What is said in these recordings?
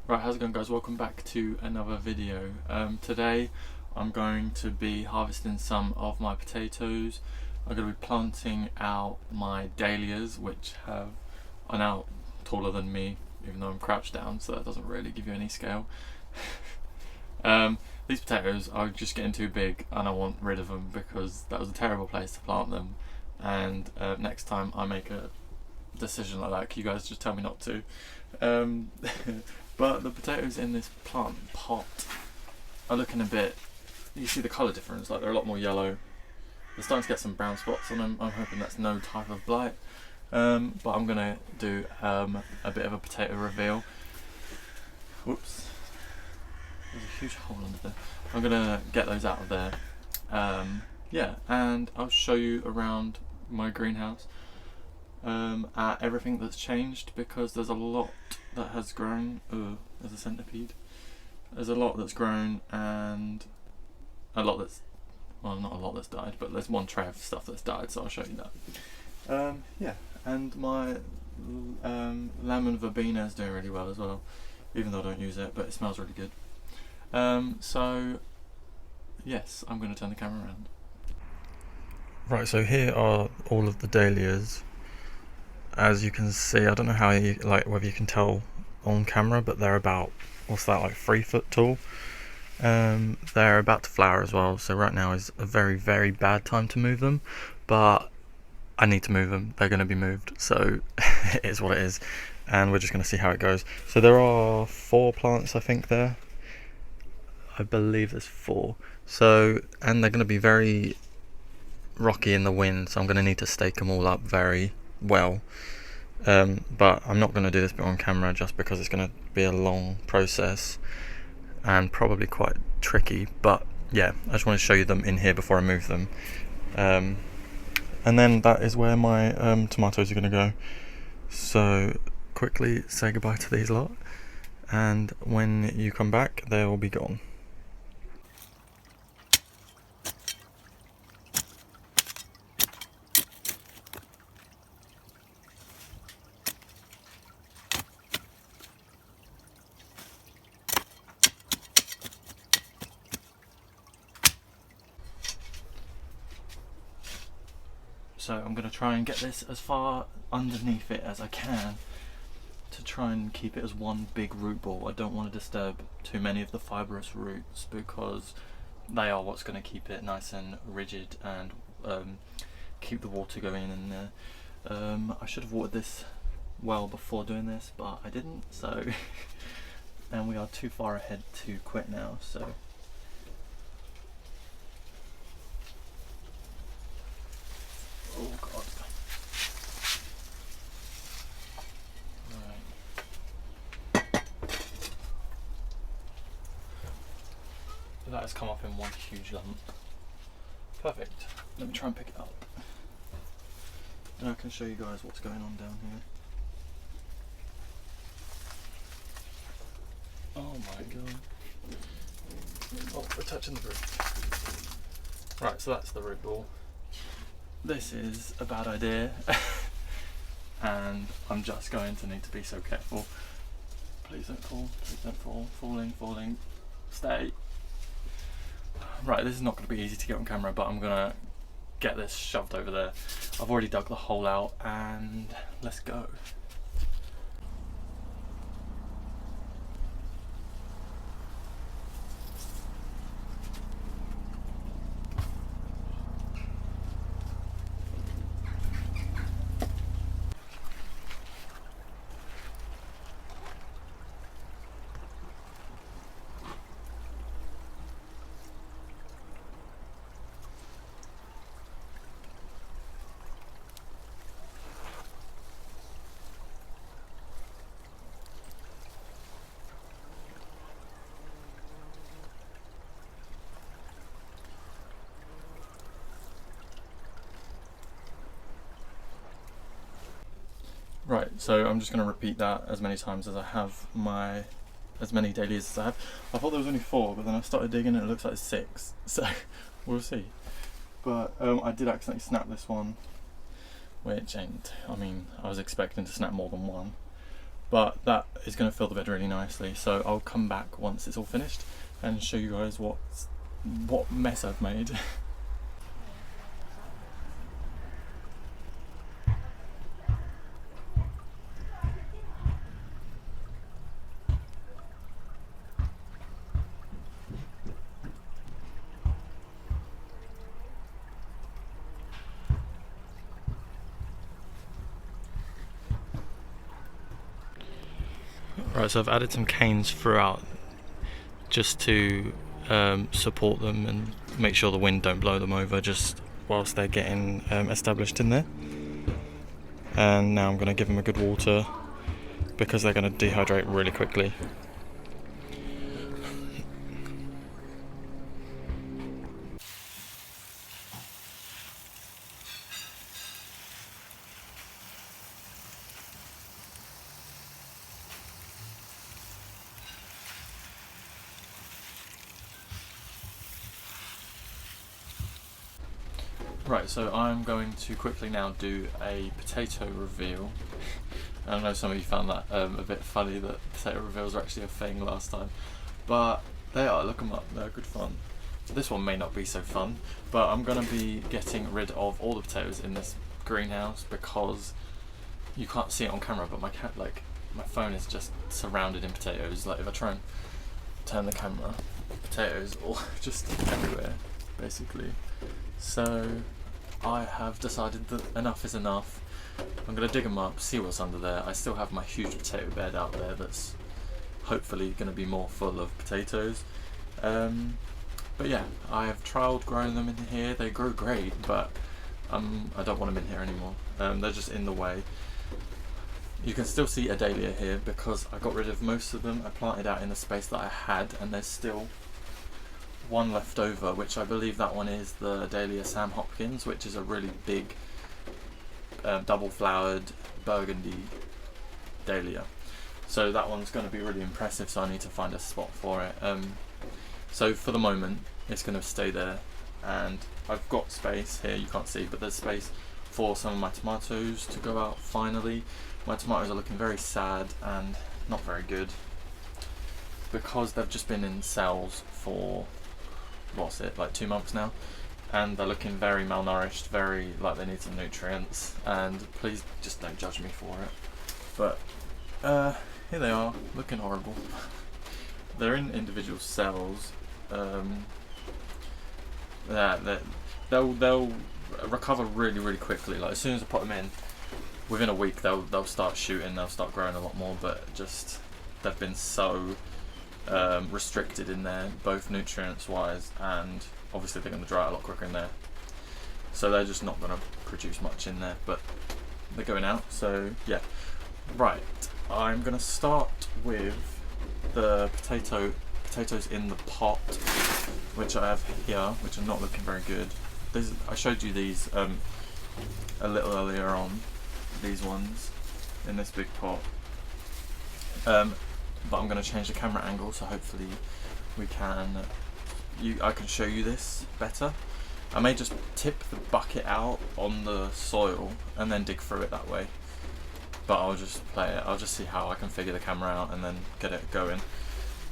Right, how's it going, guys? Welcome back to another video. Today I'm going to be harvesting some of my potatoes. I'm going to be planting out my dahlias, which are now taller than me, even though I'm crouched down, so that doesn't really give you any scale. These potatoes are just getting too big and I want rid of them because that was a terrible place to plant them, and next time I make a decision like that, you guys just tell me not to. But the potatoes in this plant pot are looking a bit, you see the colour difference, like they're a lot more yellow. They're starting to get some brown spots on them. I'm hoping that's no type of blight. But I'm going to do a bit of a potato reveal. Whoops. There's a huge hole under there. I'm going to get those out of there. Yeah, and I'll show you around my greenhouse. At everything that's changed, because there's a lot that has grown. There's a centipede. There's a lot that's grown and a lot that's, well, not a lot that's died, but there's one tray of stuff that's died, so I'll show you that. Yeah, and my lemon verbena is doing really well as well, even though I don't use it, but it smells really good. So yes, I'm going to turn the camera around. Right, so here are all of the dahlias. As you can see, I don't know how whether you can tell on camera, but they're about, what's that, like 3 foot tall. They're about to flower as well, so right now is a very, very bad time to move them, but I need to move them. They're going to be moved, so it is what it is, and we're just going to see how it goes. So there are 4 plants, I think, there. I believe there's 4. So, and they're going to be very rocky in the wind, so I'm going to need to stake them all up very well. But I'm not going to do this bit on camera just because it's going to be a long process and probably quite tricky, but yeah, I just want to show you them in here before I move them. And then that is where my tomatoes are going to go. So quickly say goodbye to these lot, and when you come back they will be gone. So I'm going to try and get this as far underneath it as I can to try and keep it as one big root ball. I don't want to disturb too many of the fibrous roots because they are what's going to keep it nice and rigid and keep the water going in there. I should have watered this well before doing this, but I didn't, so and we are too far ahead to quit now, so oh god. Right. That has come up in one huge lump. Perfect. Let me try and pick it up. And I can show you guys what's going on down here. Oh my god. Oh, we're touching the root. Right, so that's the root ball. This is a bad idea and I'm just going to need to be so careful. Please don't fall, please don't fall. Falling, stay. Right, this is not going to be easy to get on camera, but I'm going to get this shoved over there. I've already dug the hole out and let's go. Right, so I'm just going to repeat that as many times as I have as many dahlias as I have. I thought there was only 4, but then I started digging and it looks like 6, so we'll see. But I did accidentally snap this one, which ain't, I mean, I was expecting to snap more than one. but that is going to fill the bed really nicely. So I'll come back once it's all finished and show you guys what mess I've made. Right, so I've added some canes throughout just to support them and make sure the wind don't blow them over just whilst they're getting established in there. And now I'm going to give them a good water because they're going to dehydrate really quickly. Right, so I'm going to quickly now do a potato reveal. I know some of you found that a bit funny that potato reveals are actually a thing last time, but they are, look them up, they're good fun. This one may not be so fun, but I'm going to be getting rid of all the potatoes in this greenhouse because you can't see it on camera, but my phone is just surrounded in potatoes. Like if I try and turn the camera, potatoes all just everywhere, basically. So I have decided that enough is enough. I'm going to dig them up, see what's under there. I still have my huge potato bed out there that's hopefully going to be more full of potatoes. But yeah, I have trialled growing them in here. They grow great, but I don't want them in here anymore. They're just in the way. You can still see a dahlia here because I got rid of most of them. I planted out in the space that I had, and there's still one left over, which I believe that one is the Dahlia Sam Hopkins, which is a really big double flowered burgundy dahlia. So that one's going to be really impressive, so I need to find a spot for it. So for the moment it's going to stay there, and I've got space here, you can't see, but there's space for some of my tomatoes to go out finally. My tomatoes are looking very sad and not very good because they've just been in cells for like 2 months now, and they're looking very malnourished, very like they need some nutrients, and please just don't judge me for it. But here they are, looking horrible. They're in individual cells. They'll recover really quickly. Like as soon as I put them in, within a week they'll start shooting, they'll start growing a lot more, but just they've been so restricted in there, both nutrients wise, and obviously they're going to dry out a lot quicker in there, so they're just not going to produce much in there, but they're going out. So yeah, right, I'm going to start with the potatoes in the pot, which I have here, which are not looking very good. I showed you these a little earlier on, these ones in this big pot. But I'm going to change the camera angle, so hopefully I can show you this better. I may just tip the bucket out on the soil and then dig through it that way, but I'll just play it. I'll just see how I can figure the camera out and then get it going.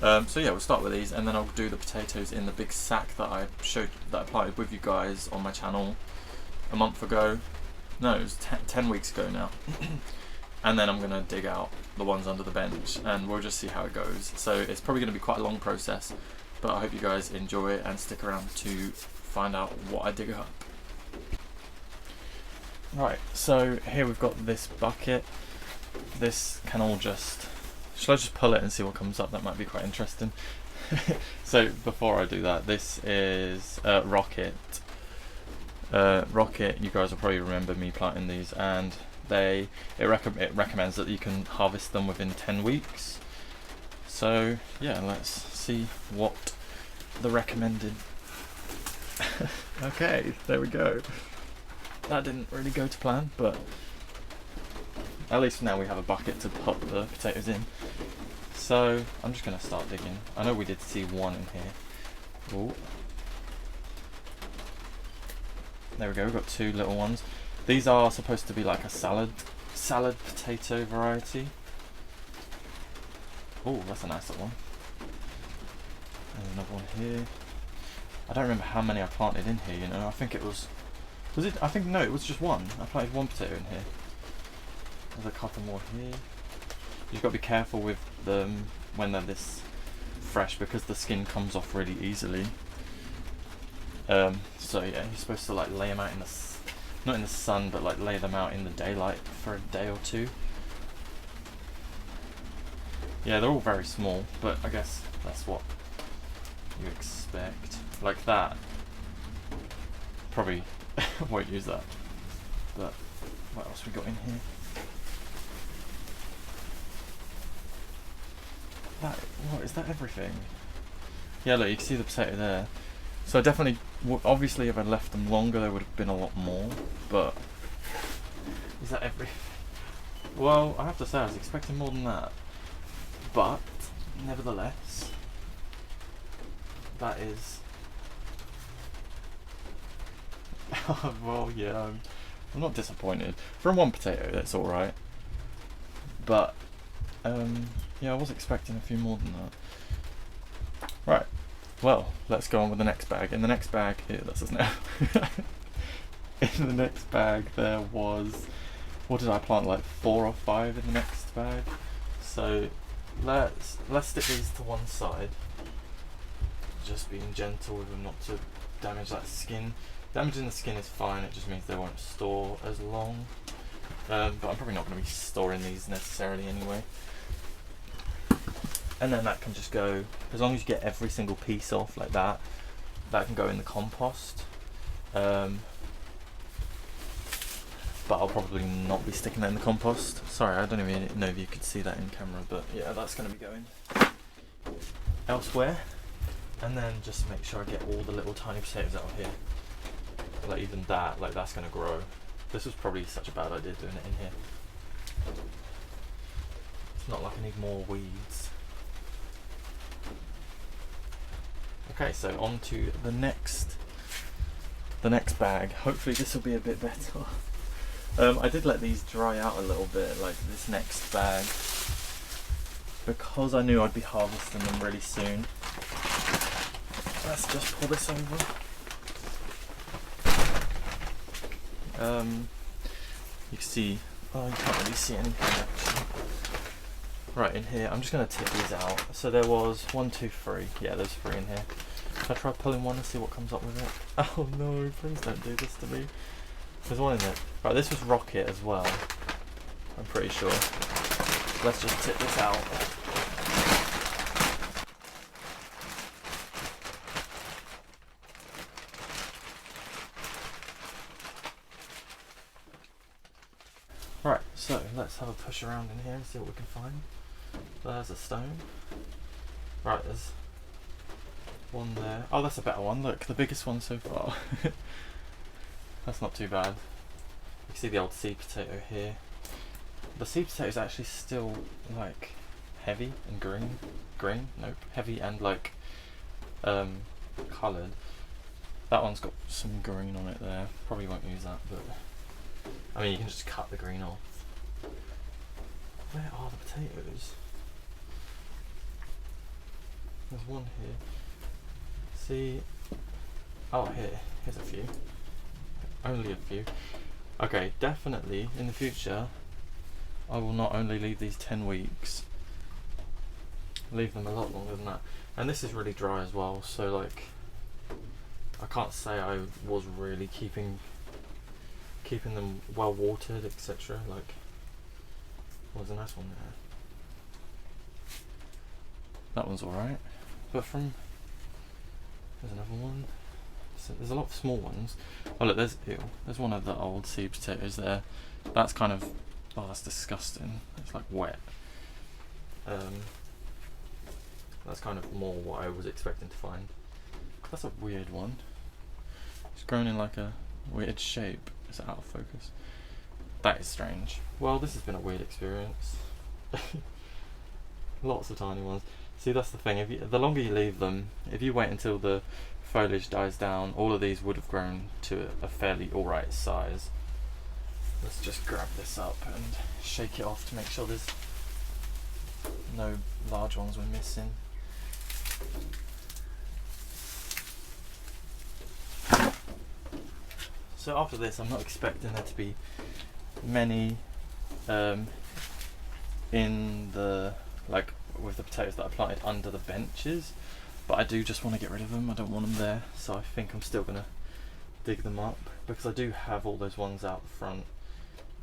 So yeah, we'll start with these, and then I'll do the potatoes in the big sack that I planted with you guys on my channel a month ago. No, it was 10 weeks ago now. And then I'm going to dig out the ones under the bench, and we'll just see how it goes. So it's probably going to be quite a long process, but I hope you guys enjoy it and stick around to find out what I dig up. Right, so here we've got this bucket. This can all just... Shall I just pull it and see what comes up? That might be quite interesting. So before I do that, this is Rocket. Rocket, you guys will probably remember me planting these, and it recommends that you can harvest them within 10 weeks. So yeah, let's see what the recommended... Okay, there we go. That didn't really go to plan, but at least now we have a bucket to put the potatoes in. So I'm just going to start digging. I know we did see one in here. Ooh. There we go, we've got 2 little ones. These are supposed to be like a salad potato variety. Oh, that's a nice little one. And another one here. I don't remember how many I planted in here, you know. I think it was it? I think, no, it was just one. I planted one potato in here. There's a couple more here. You've got to be careful with them when they're this fresh because the skin comes off really easily. So yeah, you're supposed to like lay them out in the, not in the sun, but like lay them out in the daylight for a day or two. Yeah, they're all very small, but I guess that's what you expect. Like that. Probably won't use that. But what else we got in here? What is that? Everything? Yeah, look, you can see the potato there. So I definitely, obviously, if I'd left them longer, there would have been a lot more. But is that everything? Well, I have to say, I was expecting more than that. But nevertheless, that is. Well, yeah, I'm not disappointed. From one potato, that's all right. But yeah, I was expecting a few more than that. Right. Well, let's go on with the next bag. In the next bag, here, that's us now. In the next bag, there was, what did I plant? Like 4 or 5 in the next bag. So let's stick these to one side. Just being gentle with them, not to damage that skin. Damaging the skin is fine. It just means they won't store as long. But I'm probably not going to be storing these necessarily anyway. And then that can just go, as long as you get every single piece off like that, that can go in the compost. But I'll probably not be sticking that in the compost. Sorry, I don't even know if you could see that in camera, but yeah, that's going to be going elsewhere. And then just make sure I get all the little tiny potatoes out of here. Like even that, like that's going to grow. This was probably such a bad idea doing it in here. It's not like I need more weeds. Okay, so on to the next bag. Hopefully this will be a bit better. I did let these dry out a little bit, like this next bag, because I knew I'd be harvesting them really soon. Let's just pull this over. You can see, oh, you can't really see anything actually. Right, in here, I'm just going to tip these out. So there was 1, 2, 3. Yeah, there's 3 in here. Should I try pulling one and see what comes up with it? Oh no, please don't do this to me. There's one in there. Right, this was rocket as well. I'm pretty sure. Let's just tip this out. Right, so let's have a push around in here and see what we can find. There's a stone. Right, there's one there. Oh, that's a better one. Look, the biggest one so far. That's not too bad. You can see the old seed potato here. The seed potato is actually still like heavy and green. Green? Nope. Heavy and like coloured. That one's got some green on it there. Probably won't use that, but I mean you can just cut the green off. Where are the potatoes? There's one here. See? Oh, here's a few. Only a few. Okay, definitely in the future I will not only leave these 10 weeks, leave them a lot longer than that. And this is really dry as well, so like I can't say I was really keeping them well watered, etc. Like, there's a nice one there. That one's alright. But there's another one. So there's a lot of small ones. Oh look, there's one of the old seed potatoes there. That's kind of, oh that's disgusting. It's like wet. That's kind of more what I was expecting to find. That's a weird one. It's grown in like a weird shape. Is it out of focus? That is strange. Well, this has been a weird experience. Lots of tiny ones. See, that's the thing. The longer you leave them, if you wait until the foliage dies down, all of these would have grown to a fairly alright size. Let's just grab this up and shake it off to make sure there's no large ones were missing. So after this, I'm not expecting there to be many in the, like with the potatoes that I planted under the benches, but I do just want to get rid of them. I don't want them there, so I think I'm still gonna dig them up, because I do have all those ones out the front,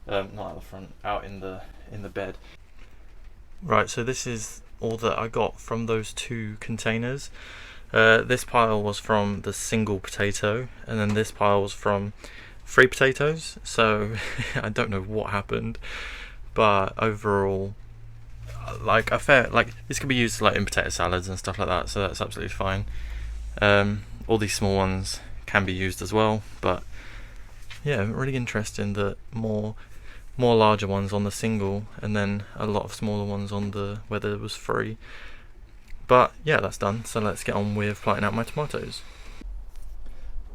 not out the front, out in the bed. Right, so this is all that I got from those 2 containers. This pile was from the single potato, and then this pile was from 3 potatoes, so I don't know what happened, but overall, like this could be used like in potato salads and stuff like that, so that's absolutely fine. All these small ones can be used as well, but yeah, really interesting that more larger ones on the single, and then a lot of smaller ones on the where there was 3. But yeah, that's done, so let's get on with planting out my tomatoes.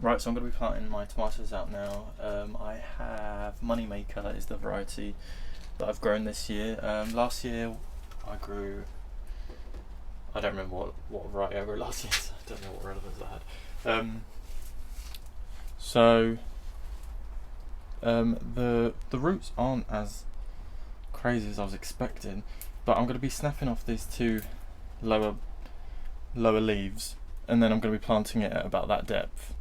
Right, so I'm going to be planting my tomatoes out now. I have Moneymaker is the variety that I've grown this year. Last year I grew, I don't remember what variety I grew last year, so I don't know what relevance that had. The roots aren't as crazy as I was expecting, but I'm going to be snapping off these 2 lower leaves, and then I'm going to be planting it at about that depth,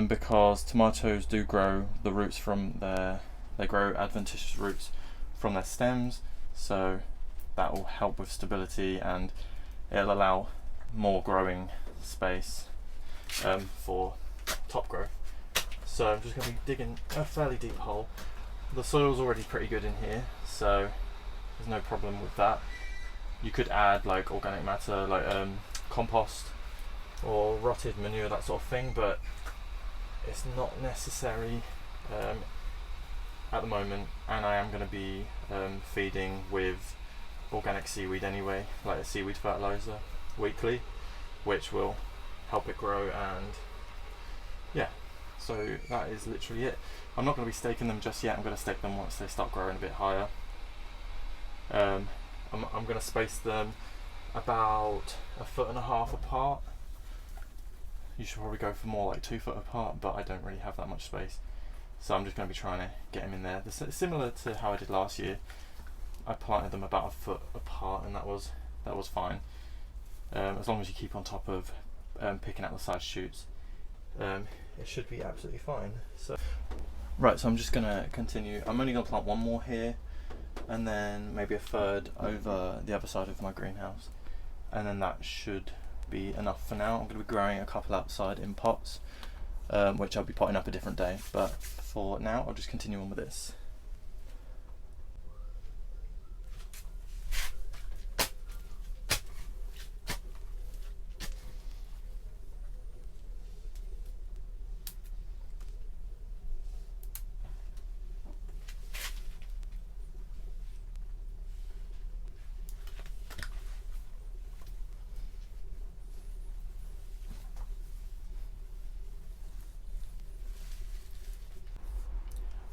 because tomatoes do grow the roots from they grow adventitious roots from their stems, so that will help with stability and it'll allow more growing space for top growth. So I'm just going to be digging a fairly deep hole. The soil's already pretty good in here, so there's no problem with that. You could add like organic matter, like compost or rotted manure, that sort of thing, but it's not necessary at the moment, and I am going to be feeding with organic seaweed anyway, like a seaweed fertilizer weekly, which will help it grow. And yeah, so that is literally it. I'm not going to be staking them just yet. I'm going to stake them once they start growing a bit higher. I'm going to space them about 1.5 foot apart. You should probably go for more like 2 foot apart, but I don't really have that much space, so I'm just going to be trying to get them in there. Similar to how I did last year, I planted them about 1 foot apart, and that was fine. As long as you keep on top of picking out the side shoots, it should be absolutely fine. So right, so I'm just going to continue. I'm only going to plant 1 more here, and then maybe a 3rd over the other side of my greenhouse, and then that should be enough for now. I'm going to be growing a couple outside in pots, which I'll be potting up a different day, but for now I'll just continue on with this.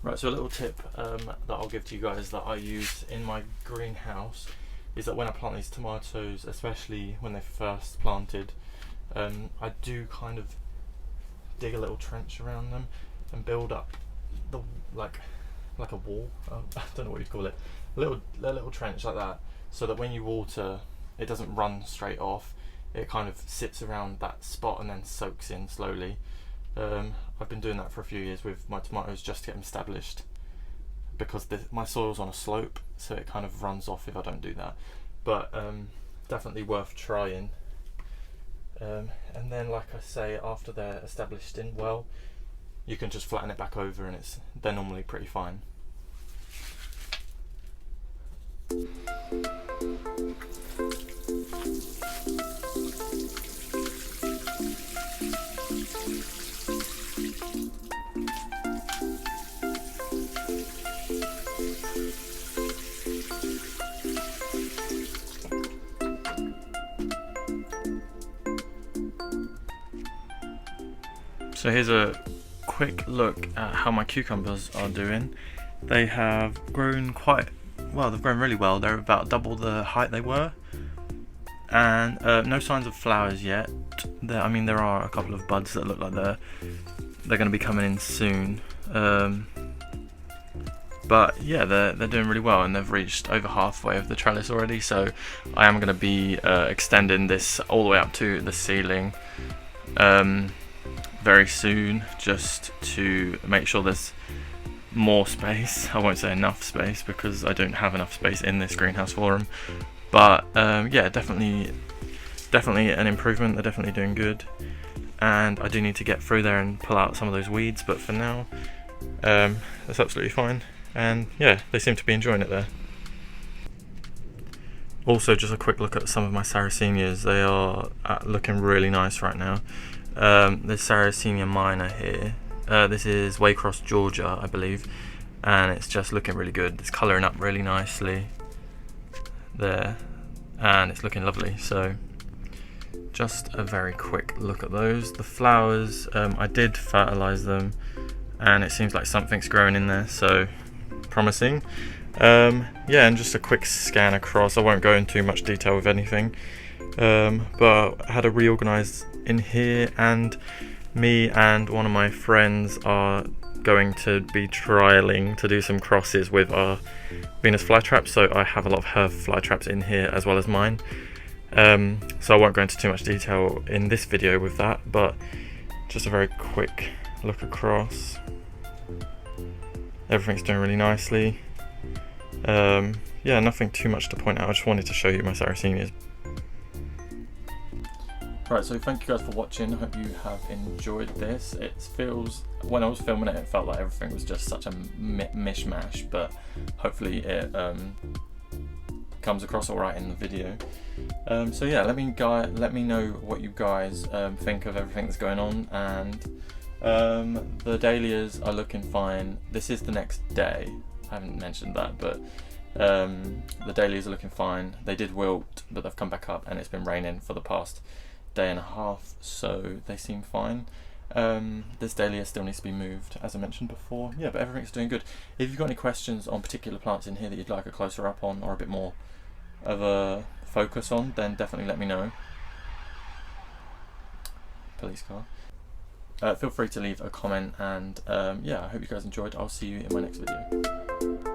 Right, so a little tip that I'll give to you guys that I use in my greenhouse is that when I plant these tomatoes, especially when they're first planted, I do kind of dig a little trench around them and build up the like a wall. I don't know what you'd call it. A little trench like that, so that when you water, it doesn't run straight off. It kind of sits around that spot and then soaks in slowly. I've been doing that for a few years with my tomatoes just to get them established, because my soil's on a slope, so it kind of runs off if I don't do that. But definitely worth trying. And then, like I say, after they're established in well, you can just flatten it back over, and they're normally pretty fine. So here's a quick look at how my cucumbers are doing. They have grown quite well, they've grown really well. They're about double the height they were, and no signs of flowers yet. I mean, there are a couple of buds that look like they're going to be coming in soon. But yeah, they're doing really well, and they've reached over halfway of the trellis already. So I am going to be extending this all the way up to the ceiling very soon, just to make sure there's more space. I won't say enough space, because I don't have enough space in this greenhouse for them. But yeah, definitely an improvement. They're definitely doing good, and I do need to get through there and pull out some of those weeds, but for now that's absolutely fine. And yeah, they seem to be enjoying it there. Also, just a quick look at some of my Sarracenias. They are looking really nice right now. There's Sarracenia minor here. This is Waycross, Georgia, I believe, and it's just looking really good. It's colouring up really nicely there, and it's looking lovely. So just a very quick look at those. The flowers, I did fertilise them, and it seems like something's growing in there, so promising. Yeah, and just a quick scan across. I won't go into much detail with anything, but I had a reorganise in here, and me and one of my friends are going to be trialling to do some crosses with our Venus flytraps. So I have a lot of her flytraps in here as well as mine. So I won't go into too much detail in this video with that, but just a very quick look across. Everything's doing really nicely. Yeah, nothing too much to point out. I just wanted to show you my Sarracenias. Right, so thank you guys for watching. I hope you have enjoyed this. It feels, when I was filming it, it felt like everything was just such a mishmash, but hopefully it comes across alright in the video. So yeah, let me know what you guys think of everything that's going on, and the dahlias are looking fine. This is the next day. I haven't mentioned that, but the dahlias are looking fine. They did wilt, but they've come back up, and it's been raining for the past day and a half, so they seem fine. This dahlia still needs to be moved, as I mentioned before. Yeah, but everything's doing good. If you've got any questions on particular plants in here that you'd like a closer up on, or a bit more of a focus on, then definitely let me know. Police car. Feel free to leave a comment, and yeah, I hope you guys enjoyed. I'll see you in my next video.